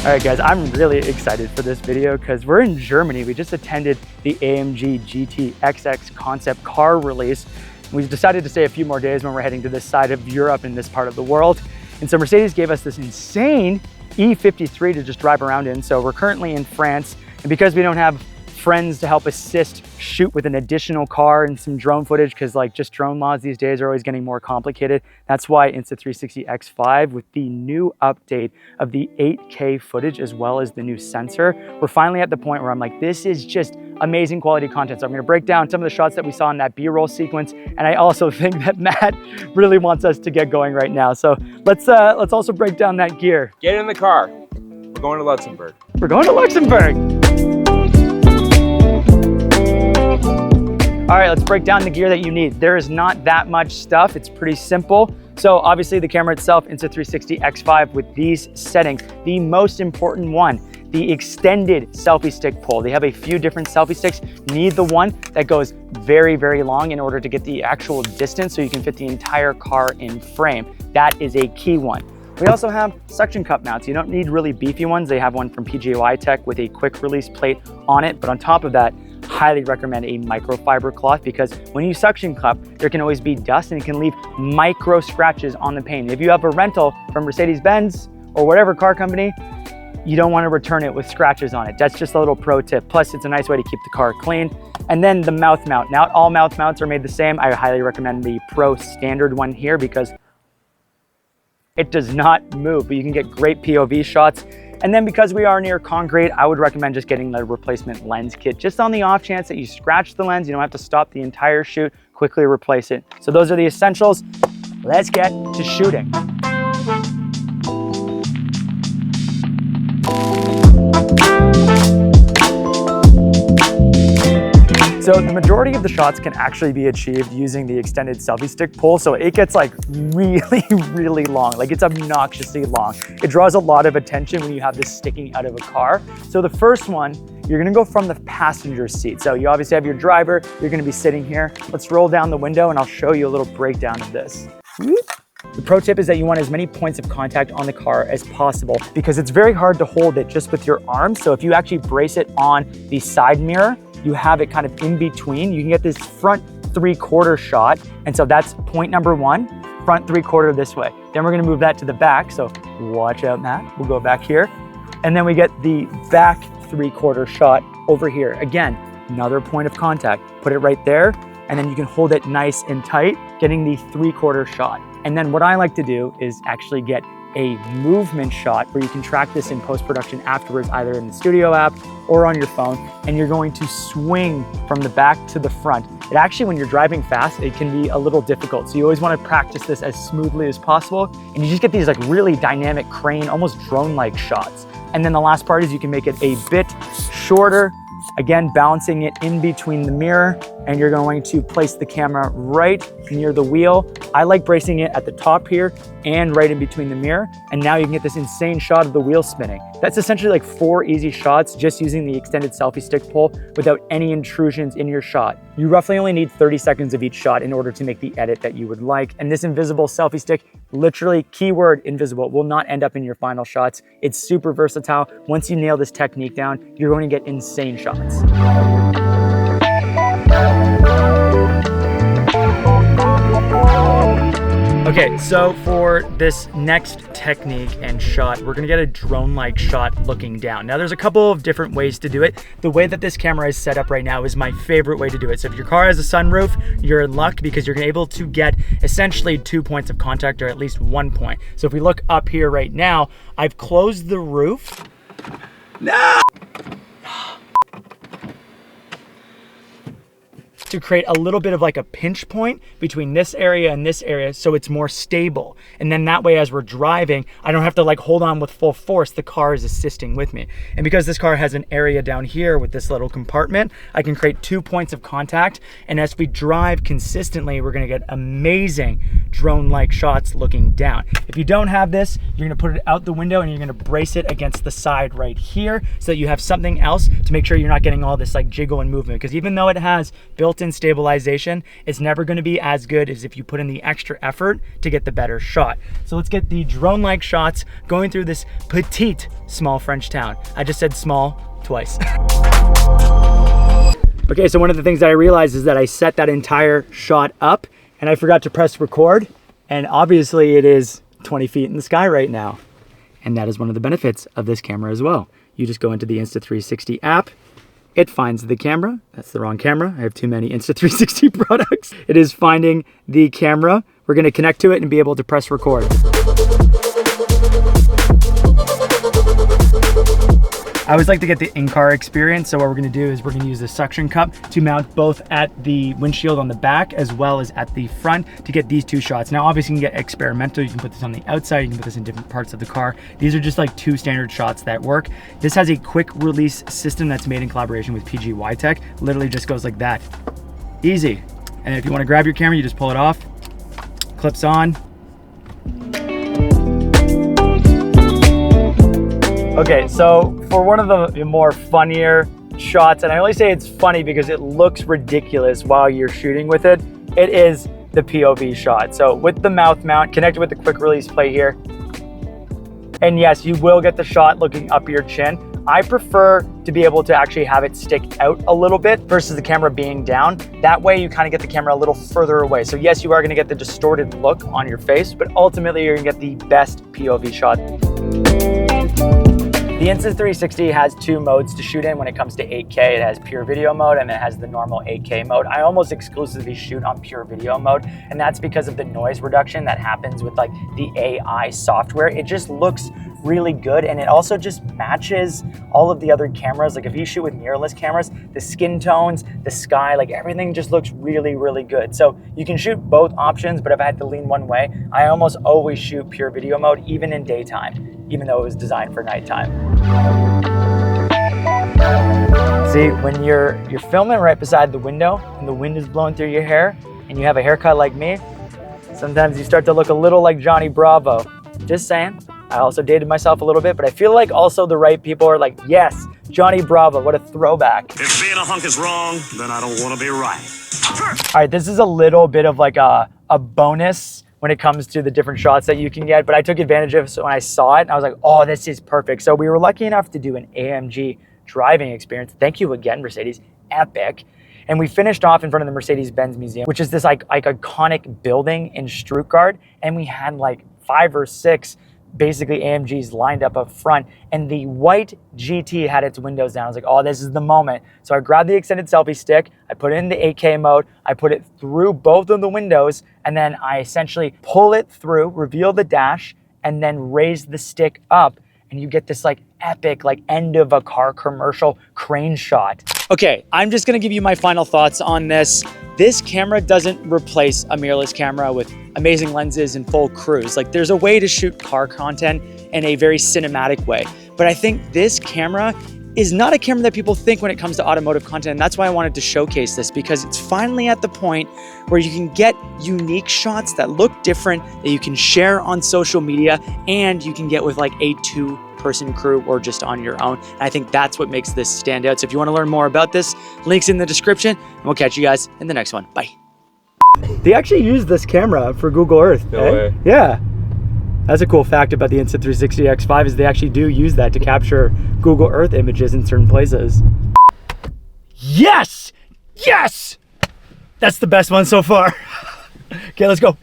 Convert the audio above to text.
All right guys, I'm really excited for this video because we're in Germany. We just attended the AMG GT XX concept car release. We decided to stay a few more days when we're heading to this side of Europe in this part of the world. And so Mercedes gave us this insane E53 to just drive around in. So we're currently in France, and because we don't have friends to help assist shoot with an additional car and some drone footage, because like just drone laws these days are always getting more complicated. That's why Insta360 X5 with the new update of the 8K footage as well as the new sensor, we're finally at the point where I'm like, this is just amazing quality content. So I'm going to break down some of the shots that we saw in that B-roll sequence, and I also think that Matt really wants us to get going right now. So let's also break down that gear. Get in the car. We're going to Luxembourg. We're going to Luxembourg. All right, let's break down the gear that you need. There is not that much stuff. It's pretty simple. So obviously the camera itself, Insta360 X5 with these settings. The most important one, the extended selfie stick pull. They have a few different selfie sticks. You need the one that goes very, very long in order to get the actual distance so you can fit the entire car in frame. That is a key one. We also have suction cup mounts. You don't need really beefy ones. They have one from PGY Tech with a quick release plate on it. But on top of that, highly recommend a microfiber cloth, because when you suction cup, there can always be dust and it can leave micro scratches on the paint. If you have a rental from Mercedes-Benz or whatever car company, you don't want to return it with scratches on it. That's just a little pro tip. Plus, it's a nice way to keep the car clean. And then the mouth mount. Not all mouth mounts are made the same. I highly recommend the Pro standard one here because it does not move, but you can get great POV shots. And then because we are near concrete, I would recommend just getting the replacement lens kit. Just on the off chance that you scratch the lens, you don't have to stop the entire shoot, quickly replace it. So those are the essentials. Let's get to shooting. So the majority of the shots can actually be achieved using the extended selfie stick pull. So it gets like really, really long. Like it's obnoxiously long. It draws a lot of attention when you have this sticking out of a car. So the first one, you're gonna go from the passenger seat. So you obviously have your driver, you're gonna be sitting here. Let's roll down the window and I'll show you a little breakdown of this. The pro tip is that you want as many points of contact on the car as possible because it's very hard to hold it just with your arms. So if you actually brace it on the side mirror, you have it kind of in between. You can get this front 3/4 shot. And so that's point number one, front 3/4 this way. Then we're gonna move that to the back. So watch out, Matt. We'll go back here. And then we get the back 3/4 shot over here. Again, another point of contact. Put it right there. And then you can hold it nice and tight, getting the 3/4 shot. And then what I like to do is actually get a movement shot where you can track this in post-production afterwards, either in the studio app or on your phone, and you're going to swing from the back to the front. It actually, when you're driving fast, it can be a little difficult. So you always want to practice this as smoothly as possible. And you just get these like really dynamic crane, almost drone-like shots. And then the last part is you can make it a bit shorter, again, balancing it in between the mirror, and you're going to place the camera right near the wheel. I like bracing it at the top here and right in between the mirror. And now you can get this insane shot of the wheel spinning. That's essentially like 4 easy shots just using the extended selfie stick pull without any intrusions in your shot. You roughly only need 30 seconds of each shot in order to make the edit that you would like. And this invisible selfie stick, literally keyword invisible, will not end up in your final shots. It's super versatile. Once you nail this technique down, you're going to get insane shots. Okay, so for this next technique and shot, we're gonna get a drone-like shot looking down. Now there's a couple of different ways to do it. The way that this camera is set up right now is my favorite way to do it. So if your car has a sunroof, you're in luck because you're able to get essentially 2 points of contact, or at least 1 point. So if we look up here right now, I've closed the roof. No! To create a little bit of like a pinch point between this area and this area so it's more stable. And then that way, as we're driving, I don't have to like hold on with full force. The car is assisting with me. And because this car has an area down here with this little compartment, I can create 2 points of contact. And as we drive consistently, we're gonna get amazing drone-like shots looking down. If you don't have this, you're gonna put it out the window and you're gonna brace it against the side right here so that you have something else to make sure you're not getting all this like jiggle and movement. Because even though it has built built-in stabilization, it's never gonna be as good as if you put in the extra effort to get the better shot. So let's get the drone-like shots going through this petite small French town. I just said small twice. Okay, so one of the things that I realized is that I set that entire shot up and I forgot to press record. And obviously it is 20 feet in the sky right now. And that is one of the benefits of this camera as well. You just go into the Insta360 app, it finds the camera. That's the wrong camera. I have too many Insta360 products. It is finding the camera. We're gonna connect to it and be able to press record. I always like to get the in-car experience, so what we're gonna do is we're gonna use the suction cup to mount both at the windshield on the back as well as at the front to get these two shots. Now obviously you can get experimental, you can put this on the outside, you can put this in different parts of the car. These are just like two standard shots that work. This has a quick release system that's made in collaboration with PGY Tech. Literally just goes like that, easy. And if you wanna grab your camera, you just pull it off, clips on. Okay, so for one of the more funnier shots, and I only say it's funny because it looks ridiculous while you're shooting with it, it is the POV shot. So with the mouth mount, connected with the quick release plate here, and yes, you will get the shot looking up your chin. I prefer to be able to actually have it stick out a little bit versus the camera being down. That way you kind of get the camera a little further away. So yes, you are gonna get the distorted look on your face, but ultimately you're gonna get the best POV shot. The Insta360 has two modes to shoot in when it comes to 8K. It has pure video mode and it has the normal 8K mode. I almost exclusively shoot on pure video mode, and that's because of the noise reduction that happens with like the AI software. It just looks really good, and it also just matches all of the other cameras. Like if you shoot with mirrorless cameras, the skin tones, the sky, like everything just looks really, really good. So you can shoot both options, but if I had to lean one way, I almost always shoot pure video mode, even in daytime, even though it was designed for nighttime. See, when you're filming right beside the window and the wind is blowing through your hair and you have a haircut like me, sometimes you start to look a little like Johnny Bravo. Just saying. I also dated myself a little bit, but I feel like also the right people are like, yes, Johnny Bravo, what a throwback. If being a hunk is wrong, then I don't want to be right. All right, this is a little bit of like a bonus when it comes to the different shots that you can get, but I took advantage of it. So when I saw it, I was like, oh, this is perfect. So we were lucky enough to do an AMG driving experience. Thank you again, Mercedes, epic. And we finished off in front of the Mercedes-Benz Museum, which is this like iconic building in Stuttgart. And we had like 5 or 6 basically AMGs lined up front, and the white GT had its windows down. I was like, oh, this is the moment. So I grabbed the extended selfie stick, I put it in the 8K mode, I put it through both of the windows, and then I essentially pull it through, reveal the dash, and then raise the stick up, and you get this like epic, like end of a car commercial crane shot. Okay, I'm just gonna give you my final thoughts on this. This camera doesn't replace a mirrorless camera with amazing lenses and full cruise. Like there's a way to shoot car content in a very cinematic way. But I think this camera is not a camera that people think when it comes to automotive content. And that's why I wanted to showcase this, because it's finally at the point where you can get unique shots that look different, that you can share on social media, and you can get with like a 2-person crew or just on your own. And I think that's what makes this stand out. So if you want to learn more about this, links in the description, and we'll catch you guys in the next one. Bye. They actually use this camera for Google Earth. No way. Yeah. That's a cool fact about the Insta360 X5 is they actually do use that to capture Google Earth images in certain places. Yes! Yes! That's the best one so far. Okay, let's go.